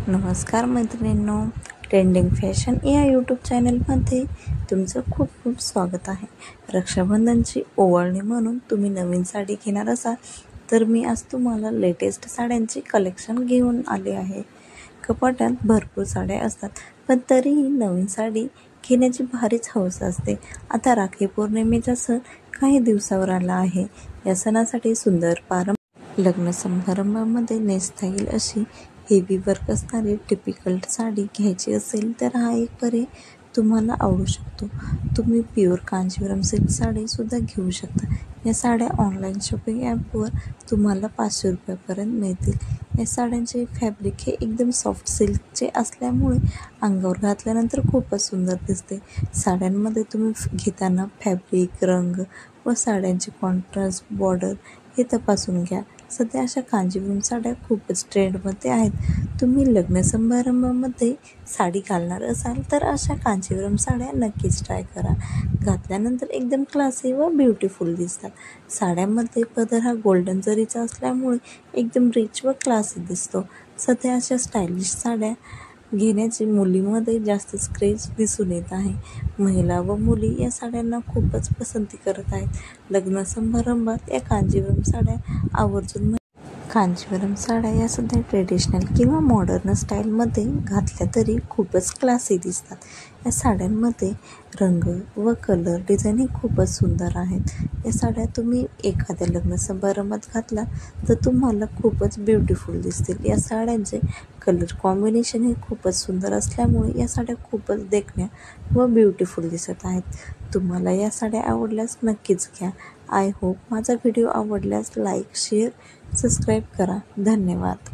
नमस्कार मैत्रिणींनो, trending fashion या यूट्यूब चॅनलमध्ये तुमचं खूप खूप स्वागत आहे. रक्षाबंधनची ओवाळणी म्हणून तुम्ही नवीन साडी घेणार असाल तर मी आज तुम्हाला लेटेस्ट साड्यांची कलेक्शन घेऊन आले आहे. कपाटात भरपूर साड्या असतात, पण तरीही नवीन साडी घेण्याची भारीच हौस असते. आता राखी पौर्णिमेचा सण काही दिवसावर आला आहे. या सणासाठी सुंदर लग्न समारंभामध्ये नेसता येईल अशी हेवी वर्क असणारी टिपिकल साडी घ्यायची असेल तर हा एक पर्याय तुम्हाला आवडू शकतो. तुम्ही प्युअर कांजीवरम सिल्क साडीसुद्धा घेऊ शकता. या साड्या ऑनलाईन शॉपिंग ॲपवर तुम्हाला 500 रुपयापर्यंत मिळतील. या साड्यांचे फॅब्रिक हे एकदम सॉफ्ट सिल्कचे असल्यामुळे अंगावर घातल्यानंतर खूपच सुंदर दिसते. साड्यांमध्ये तुम्ही घेताना फॅब्रिक, रंग व साड्यांचे कॉन्ट्रास्ट, बॉर्डर हे तपासून घ्या. सध्या अशा कांजीवरम साड्या खूपच ट्रेंडमध्ये आहेत. तुम्ही लग्न समारंभामध्ये साडी घालणार असाल तर अशा कांजीवरम साड्या नक्कीच ट्राय करा. घातल्यानंतर एकदम क्लासी व ब्युटिफुल दिसतात. साड्यांमध्ये पदर हा गोल्डन जरीचा असल्यामुळे एकदम रिच व क्लासी दिसतो. सध्या अशा स्टायलिश साड्या घेण्याची मुलीमध्ये जास्त क्रेज दिसून येत आहे. महिला व मुली या साड्यांना खूपच पसंती करत आहेत. लग्न समारंभात या कांजीवरम साड्या आवर्जून कांजीवरम साड्या या सध्या ट्रेडिशनल किंवा मॉडर्न स्टाईलमध्ये घातल्या तरी खूपच क्लासी दिसतात. या साड्यांमध्ये रंग व कलर डिझाईन हे खूपच सुंदर आहेत. या साड्या तुम्ही एखाद्या लग्न समारंभात घातला तर तुम्हाला खूपच ब्युटिफुल दिसतील. या साड्यांचे कलर कॉम्बिनेशन हे खूपच सुंदर असल्यामुळे या साड्या खूपच देखण्या व ब्युटिफुल दिसत आहेत. तुम्हाला या साड्या आवडल्यास नक्कीच घ्या. आय होप माझा व्हिडिओ आवडल्यास लाईक, शेअर, सबस्क्राईब करा. धन्यवाद.